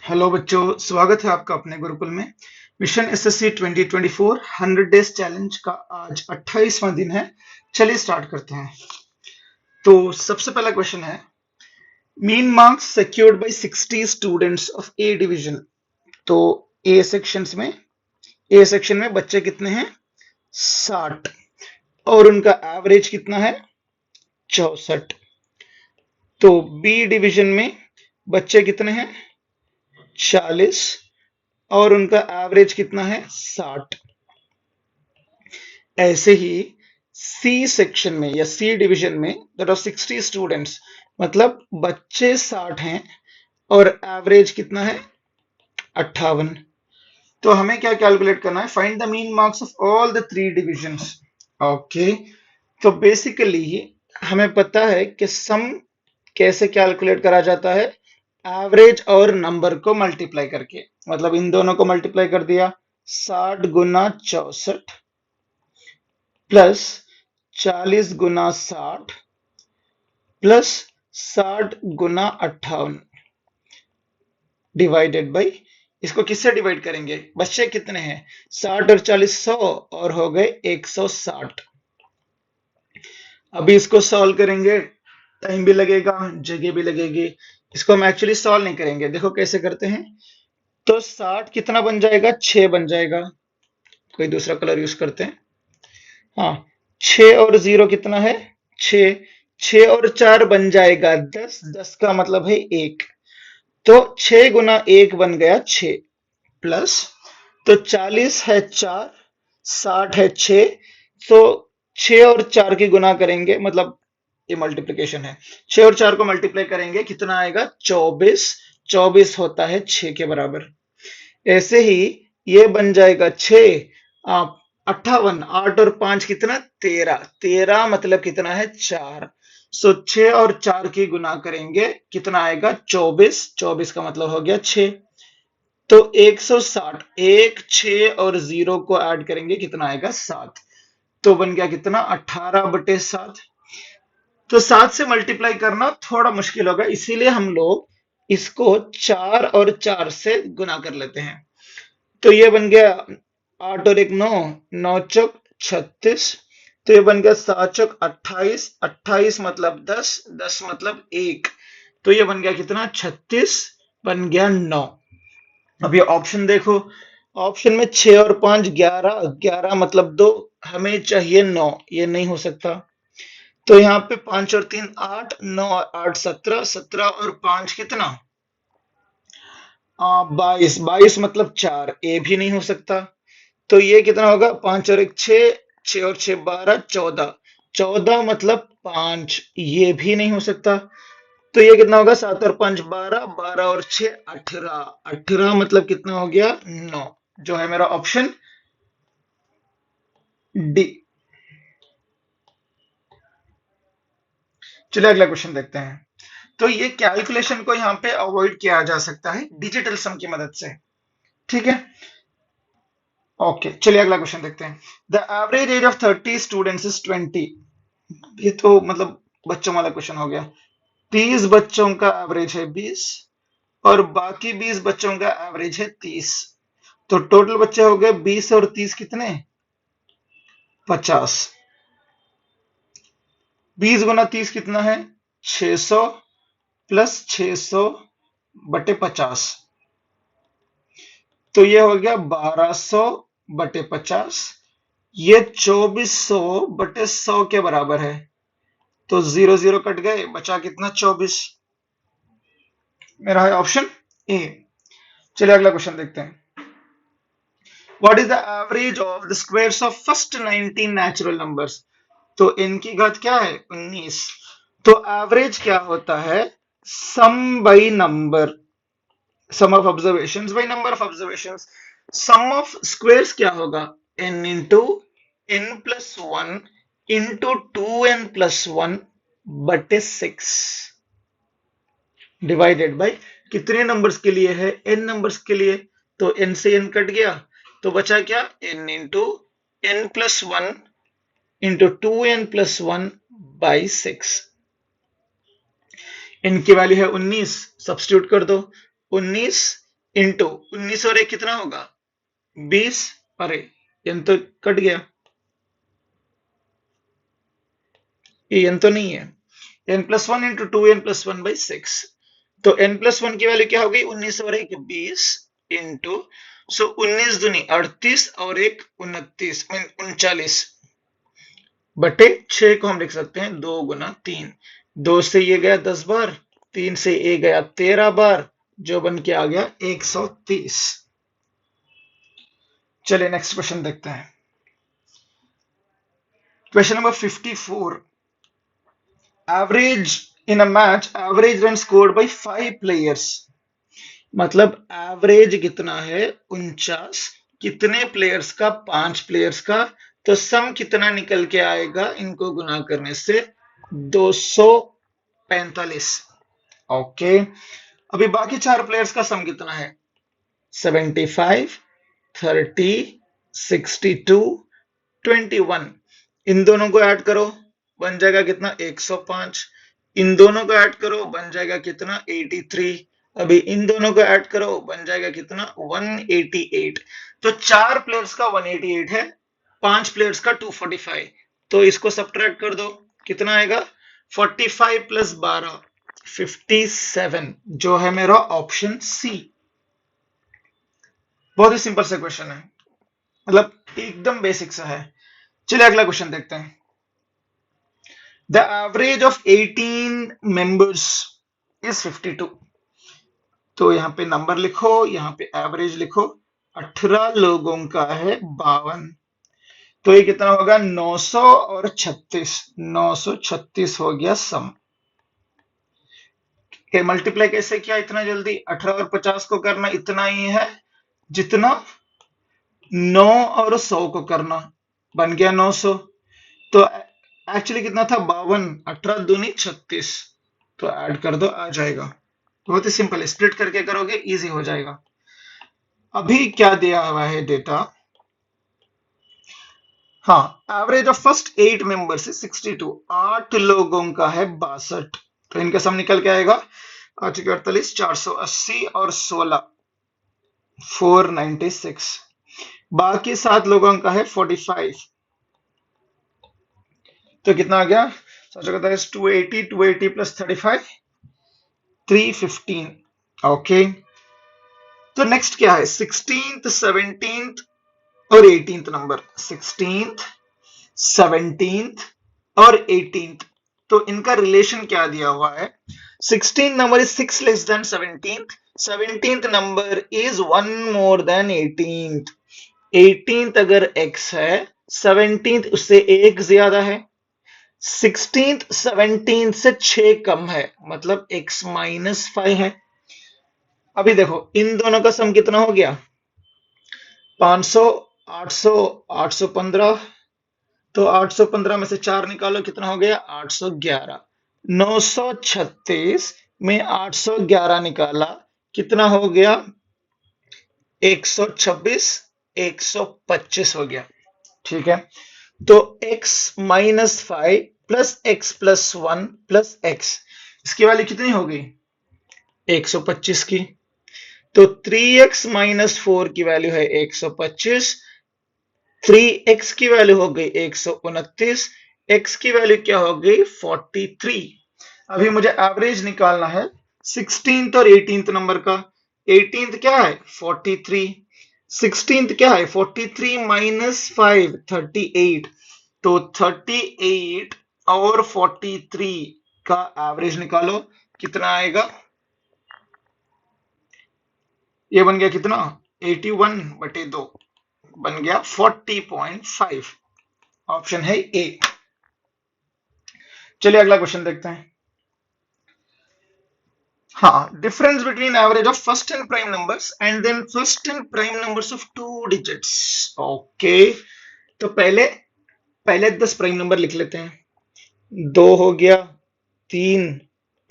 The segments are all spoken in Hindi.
हेलो बच्चों, स्वागत है आपका अपने गुरुकुल में। मिशन एसएससी 2024 100 डेज चैलेंज का आज 28वां दिन है। चलिए स्टार्ट करते हैं। तो सबसे पहला क्वेश्चन है, mean marks secured by 60 students of A division. तो ए सेक्शन में बच्चे कितने हैं? 60। और उनका एवरेज कितना है? 64। तो बी डिवीजन में बच्चे कितने हैं? 40। और उनका एवरेज कितना है? 60। ऐसे ही सी सेक्शन में या सी डिवीजन में देयर आर 60 स्टूडेंट्स, मतलब बच्चे 60 हैं और एवरेज कितना है? 58। तो हमें क्या कैलकुलेट करना है? Find the mean marks of all the three divisions. Okay, तो बेसिकली हमें पता है कि सम कैसे कैलकुलेट करा जाता है? एवरेज और नंबर को मल्टीप्लाई करके, मतलब इन दोनों को मल्टीप्लाई कर दिया, 60 गुना 64 plus 40 Guna 60 plus 60 Guna 58 divided by, इसको किससे डिवाइड करेंगे? बच्चे कितने हैं? 60 और 40 100 और हो गए 160। अभी इसको सॉल्व करेंगे, टाइम भी लगेगा, जगह भी लगेगी। इसको हम एक्चुअली सॉल्व नहीं करेंगे, देखो कैसे करते हैं। तो 60 कितना बन जाएगा? 6 बन जाएगा। कोई दूसरा कलर यूज करते हैं। हाँ, 6 और 0 कितना है? 6। 6 और 4 बन जाएगा 10। 10 का मतलब है 1। तो 6 गुना 1 बन गया 6 प्लस, तो 40 है 4, 60 है 6। तो 6 और 4 की गुना करेंगे, मतलब ये मल्टीप्लिकेशन है। 6 और 4 को मल्टीप्लाई करेंगे, कितना आएगा? 24। 24 होता है 6 के बराबर। ऐसे ही ये बन जाएगा 6 58। 8 और 5 कितना? 13। 13 मतलब कितना है? 4। सो 6 और 4 की गुना करेंगे, कितना आएगा? 24। 24 का मतलब हो गया 6। तो 160, 1 6 और 0 को ऐड करेंगे, कितना आएगा? 7। तो बन गया कितना? 18/7। तो 7 से मल्टीप्लाई करना थोड़ा मुश्किल होगा, इसीलिए हम लोग इसको 4 और 4 से गुना कर लेते हैं। तो ये बन गया 8 और 1 9, 9 चौक 36। तो ये बन गया 7 चौक 28। 28 मतलब 10, 10 मतलब 1। तो ये बन गया कितना? 36 बन गया 9। अब ये ऑप्शन देखो, ऑप्शन में 6 और 5 11, 11 मतलब 2, हमें चाहिए 9, ये नहीं हो सकता। तो यहाँ पे 5 और 3 8, 9 और 8 17, 17 और 5 कितना? 22, 22 मतलब 4, ये भी नहीं हो सकता। तो ये कितना होगा? 5 और 1 6, 6 और 6 12, 14, 14 मतलब 5, ये भी नहीं हो सकता। तो ये कितना होगा? 7 और 5 12, 12 और 6 18, 18 मतलब कितना हो गया? 9, जो है मेरा ऑप्शन डी। चलिए अगला क्वेश्चन देखते हैं। तो ये कैलकुलेशन को यहाँ पे अवॉइड किया जा सकता है डिजिटल सम की मदद से, ठीक है। ओके, चलिए अगला क्वेश्चन देखते हैं। The average age of 30 students is 20। ये तो मतलब बच्चों वाला क्वेश्चन हो गया। 30 बच्चों का एवरेज है 20 और बाकी 20 बच्चों का एवरेज है 30। तो टोटल बच्चे हो गए 20 और 30 कितने? 50। 20 गुना 30 कितना है? 600 प्लस 600/50। तो ये हो गया 1200/50। ये 2400/100 के बराबर है। तो 0 0 कट गए, बचा कितना? 24। मेरा है ऑप्शन ए। चलिए अगला क्वेश्चन देखते हैं। What is the average of the squares of first 19 natural numbers? तो इनकी घात क्या है? 19। तो एवरेज क्या होता है? Sum by number, sum of observations by number of observations. Sum of squares क्या होगा? n into n plus 1 into 2n+1 बटे 6 डिवाइडेड बाई कितने नंबर्स के लिए है? n नंबर्स के लिए। तो n से n कट गया, तो बचा क्या? n into n+1 into 2n+1 by 6। n की वैल्यू है 19, सब्स्टिट्यूट कर दो। 19 इंटू 19 और 1 कितना होगा 20। अरे n तो कट गया, ये n तो नहीं है। n+1 into 2n+1/6। तो n+1 की वैल्यू क्या हो गई 19 और 1 20 इंटू 19 दूनी 38 और 1 29 39 बटे 6 को हम लिख सकते हैं 2 गुना 3। 2 से ये गया 10 बार, 3 से ये गया 13 बार, जो बन के आ गया 130। चलिए नेक्स्ट क्वेश्चन देखते हैं। Question number 54। Average in a match, average run scored by 5 players. मतलब एवरेज कितना है 49, कितने प्लेयर्स का 5 प्लेयर्स का, तो सम कितना निकल के आएगा इनको गुना करने से 245। ओके, अभी बाकी 4 प्लेयर्स का सम कितना है 75 30 62 21। इन दोनों को ऐड करो बन जाएगा कितना 105। इन दोनों को ऐड करो बन जाएगा कितना 83। अभी इन दोनों को ऐड करो बन जाएगा कितना 188। तो 4 प्लेयर्स का 188 है, 5 प्लेयर्स का 245। तो इसको सब्ट्रैक्ट कर दो, कितना आएगा 45 प्लस 12 57, जो है मेरा ऑप्शन सी। बहुत ही सिंपल सा क्वेश्चन है, मतलब एकदम बेसिक सा है। चलिए अगला क्वेश्चन देखते हैं। The average of 18 members is 52। तो यहाँ पे नंबर लिखो, यहाँ पे एवरेज लिखो। 18 लोगों का है 52, तो ये कितना होगा 900 और 36। 936 हो गया सम। मल्टीप्लाई कैसे किया इतना जल्दी, 18 और 50 को करना इतना ही है जितना 9 और 100 को करना, बन गया 900। तो एक्चुअली कितना था 52, 18 दूनी 36, तो ऐड कर दो आ जाएगा। बहुत ही सिंपल, स्प्लिट करके करोगे इजी हो जाएगा। अभी क्या दिया हुआ है डेटा, हाँ एवरेज ऑफ फर्स्ट 8 मेंबर्स 62, 8 लोगों का है 62। तो इनका सम निकल के आएगा 8 के 48 480 और 16 496। बाकी 7 लोगों का है 45, तो कितना आ गया 280 280 प्लस 35 315। ओके, तो नेक्स्ट क्या है 16th 17th और 18th नंबर, 16th 17th और 18th। तो इनका रिलेशन क्या दिया हुआ है, 16th number is 6 less than 17th, 17th number is 1 more than 18th, 18th अगर x है 17th उससे 1 ज्यादा है, 16th 17th से 6 कम है, मतलब x -5 है। अभी देखो इन दोनों का सम कितना हो गया 500 800 815। तो 815 में से 4 निकालो कितना हो गया 811। 936 में 811 निकाला कितना हो गया 126 125 हो गया। ठीक है, तो x -5 plus x plus 1 plus x, इसकी वैल्यू कितनी होगी 125 की। तो 3x - 4 की वैल्यू है 125, 3x की वैल्यू हो गई 129, x की वैल्यू क्या हो गई 43। अभी मुझे एवरेज निकालना है 16th और 18th नंबर का। 18th क्या है 43, 16th क्या है 43 - 5 38। तो 38 और 43 का एवरेज निकालो कितना आएगा, ये बन गया कितना 81/2, बन गया 40.5। ऑप्शन है ए। चलिए अगला क्वेश्चन देखते हैं। हाँ, difference between average of first and prime numbers and then first and prime numbers of 2 digits. Okay, तो पहले 10 प्राइम नंबर लिख लेते हैं। 2 हो गया, 3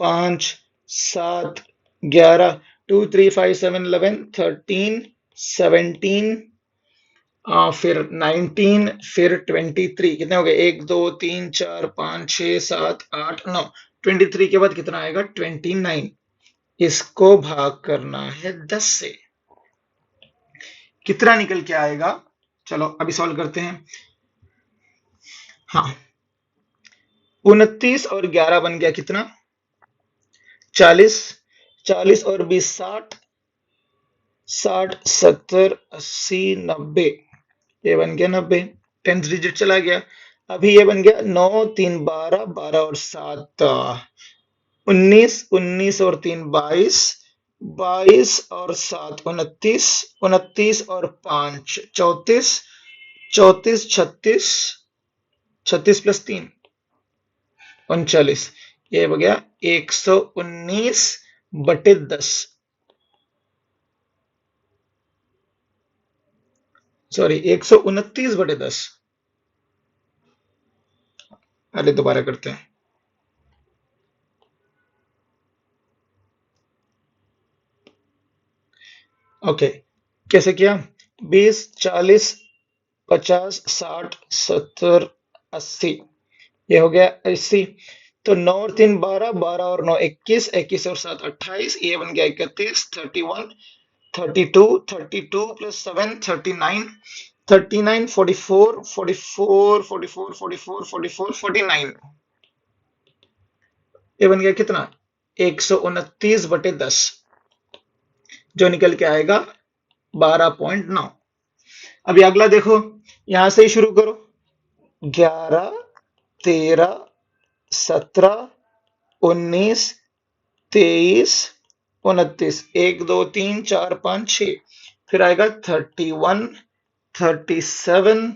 5 7 11 2 3 5 7 11 13 17 फिर 19 फिर 23, कितने हो गए 1 2 3 4 5 6 7 8 9। 23 के बाद कितना आएगा 29। इसको भाग करना है 10 से। कितना निकल के आएगा। चलो अभी सॉल्व करते हैं। हाँ, 29 और 11 बन गया कितना, 40। 40 और 20 60, 60 70 80 90, ये बन गया 90। 10th डिजिट चला गया। अभी ये बन गया 9 3 12, 12 और 7 19, 19 और 3 22, 22 और 7 29, 29 और 5 34, 34 36, 36 प्लस 3 39, ये हो गया 119/10। सॉरी, 129/10। अरे दोबारा करते हैं। ओके, कैसे किया, 20 40 50 60 70 80, ये हो गया 80। तो 9 और 3 12, 12 और 9 21, 21 और 7 28, ये बन गया 31 31, 32 32 प्लस 7 39, 39 44 44 44 44 44 49, ये बन गया कितना, 129/10, जो निकल के आएगा 12.9। अभी अगला देखो, यहां से ही शुरू करो। 11 13 17 19 23 29, 1 2 3 4 5 6, फिर आएगा 31 37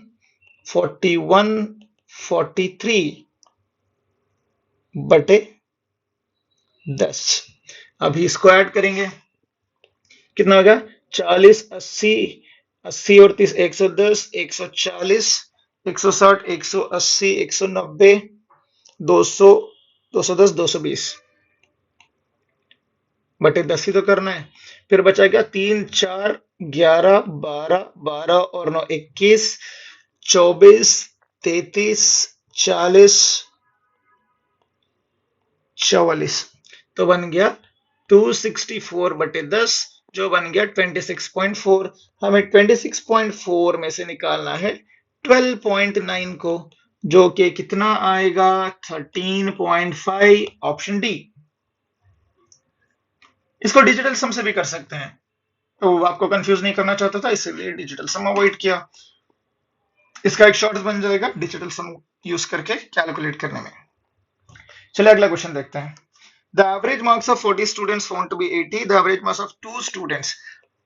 41 43/10। अभी इसको ऐड करेंगे, कितना होगा, 40 80, 80 और 30 110, 140 160 180 190 200 210 220/10 ही तो करना है। फिर बचा क्या, 3 4 11 12 12 और 9 21 24 33 40 44, तो बन गया 264/10, जो बन गया 26.4। हमें 26.4 में से निकालना है 12.9 को, जो कि कितना आएगा, 13.5, ऑप्शन डी। इसको डिजिटल सम से भी कर सकते हैं, तो आपको कंफ्यूज नहीं करना चाहता था, इसलिए डिजिटल सम अवॉइड किया। इसका एक शॉर्ट्स बन जाएगा डिजिटल सम यूज करके कैलकुलेट करने में। चलिए अगला क्वेश्चन देखते हैं। The average marks of 40 students found to be 80. The average marks of 2 students.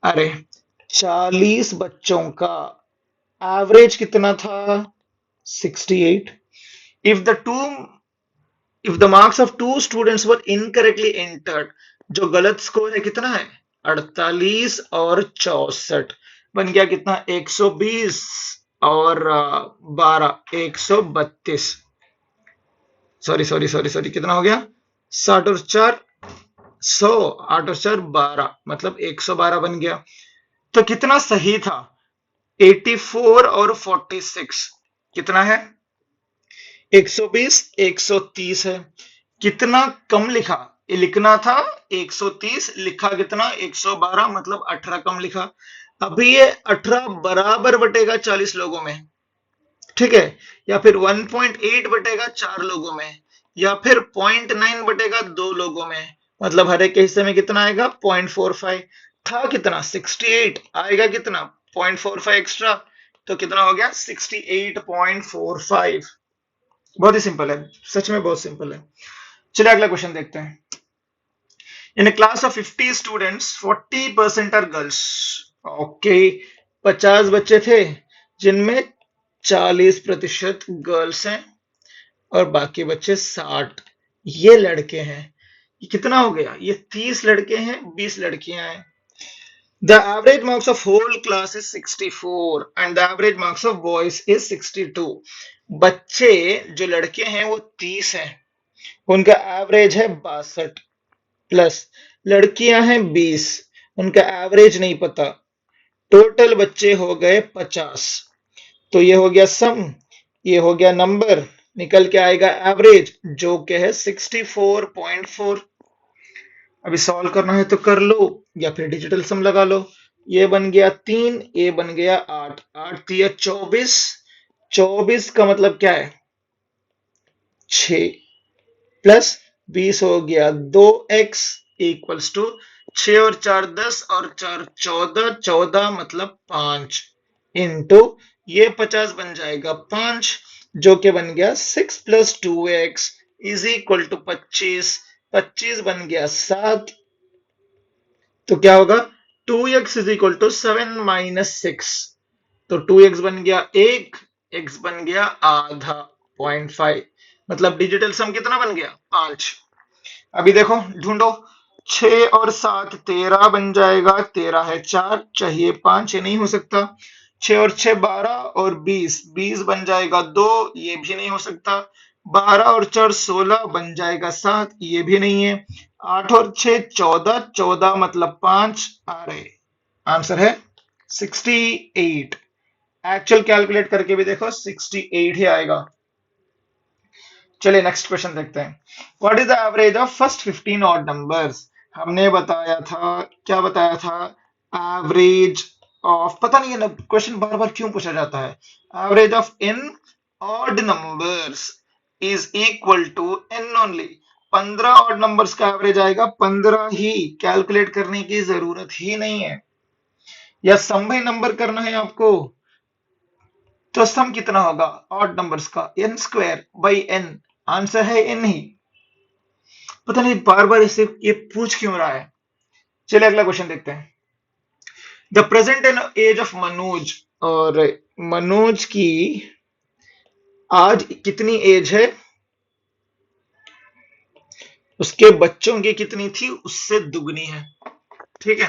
अरे 40 बच्चों का एवरेज कितना था, 68. If the marks of 2 students were incorrectly entered, जो गलत स्कोर है कितना है, 48 और 64, बन गया कितना, 120 और 12 132। सॉरी, कितना हो गया, 60 और 4 100, 8 और 4 12, मतलब 112 बन गया। तो कितना सही था, 84 और 46, कितना है, 120 130 है। कितना कम लिखा, ये लिखना था 130, लिखा कितना, 112, मतलब 18 कम लिखा। अभी ये 18 बराबर बटेगा 40 लोगों में, ठीक है, या फिर 1.8 बटेगा 4 लोगों में, या फिर 0.9 बटेगा 2 लोगों में, मतलब हर एक के हिस्से में कितना आएगा, 0.45। था कितना, 68, आएगा कितना, 0.45 एक्स्ट्रा, तो कितना हो गया, 68.45। बहुत ही सिंपल है, सच में बहुत सिंपल है। चलिए अगला क्वेश्चन देखते हैं। In class of 50 students 40% are girls. Okay, 50 बच्चे थे जिनमें 40% गर्ल्स हैं और बाकी बच्चे 60, ये लड़के हैं। ये कितना हो गया, ये 30 लड़के हैं 20 लड़कियां हैं। The average marks of whole class is 64 and the average marks of boys is 62. बच्चे जो लड़के हैं वो 30 हैं, उनका एवरेज है 62, प्लस लड़कियां हैं 20, उनका एवरेज नहीं पता, टोटल बच्चे हो गए 50। तो ये हो गया सम, ये हो गया नंबर, निकल के आएगा एवरेज, जो कि है 64.4। अभी सॉल्व करना है तो कर लो, या फिर डिजिटल सम लगा लो, ये बन गया 3, ये बन गया 8, 8 3 24, 24 का मतलब क्या है 6 प्लस 20 हो गया 2x इक्वल्स टू 6 और 4 10 और 4 14, 14 मतलब 5 इंटू ये 50 बन जाएगा 5, जो कि बन गया 6 plus 2x is equal to 25, 25 बन गया 7, तो क्या होगा 2x is equal to 7 minus 6, तो 2x बन गया 1, x बन गया आधा 0.5, मतलब डिजिटल सम कितना बन गया 5। अभी देखो ढूंढो, 6 और 7 13 बन जाएगा, 13 है 4, चाहिए 5, ये नहीं हो सकता। 6 और 6 12 और 20, 20 बन जाएगा 2, ये भी नहीं हो सकता। 12 और 4 16 बन जाएगा 7, ये भी नहीं है। 8 और 6 14, 14 मतलब 5 आ रहे, आंसर है 68। एक्चुअल कैलकुलेट करके भी देखो 68 ही आएगा। चलिए नेक्स्ट क्वेश्चन देखते हैं। What is the average of first 15 odd numbers? हमने बताया था, क्या बताया था, एवरेज ऑफ, पता नहीं है क्वेश्चन बार बार क्यों पूछा जाता है। Average of in odd numbers is equal to n only. 15 odd numbers का एवरेज आएगा 15 ही, कैलकुलेट करने की जरूरत ही नहीं है। या सम भाई नंबर करना है आपको, तो सम कितना होगा ऑड नंबर्स का, n square by n, answer है एन ही। पता नहीं बार बार इसे ये पूछ क्यों रहा है। चलिए अगला क्वेश्चन देखते हैं। The present age of Manoj, और मनोज की आज कितनी एज है, उसके बच्चों की कितनी थी उससे दुगनी है। ठीक है,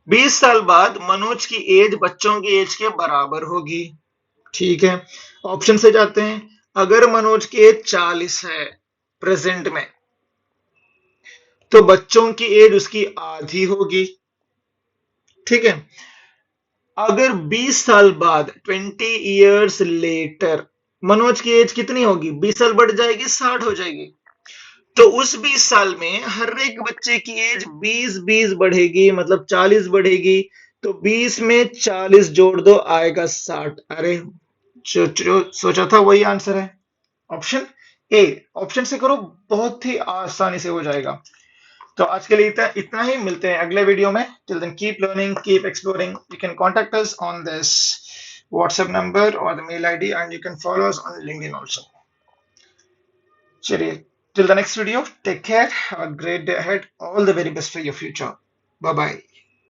20 साल बाद मनोज की एज बच्चों की एज के बराबर होगी। ठीक है, ऑप्शन से जाते हैं। अगर मनोज की एज 40 है प्रेजेंट में, तो बच्चों की एज उसकी आधी होगी। ठीक है, अगर 20 साल बाद 20 इयर्स लेटर मनोज की एज कितनी होगी, 20 साल बढ़ जाएगी 60 हो जाएगी, तो उस 20 साल में हर एक बच्चे की एज 20 20 बढ़ेगी, मतलब 40 बढ़ेगी। तो 20 में 40 जोड़ दो आएगा 60। अरे जो सोचा था वही आंसर है, ऑप्शन ए। ऑप्शन से करो, बहुत ही आसानी से हो जाएगा। तो आज के लिए इतना ही, मिलते हैं अगले वीडियो में। Till then keep learning, keep exploring. You can contact us on this WhatsApp number और the mail ID, and you can follow us on LinkedIn also. चलिए, till the next video, take care, have a great day ahead, all the very best for your future. Bye bye.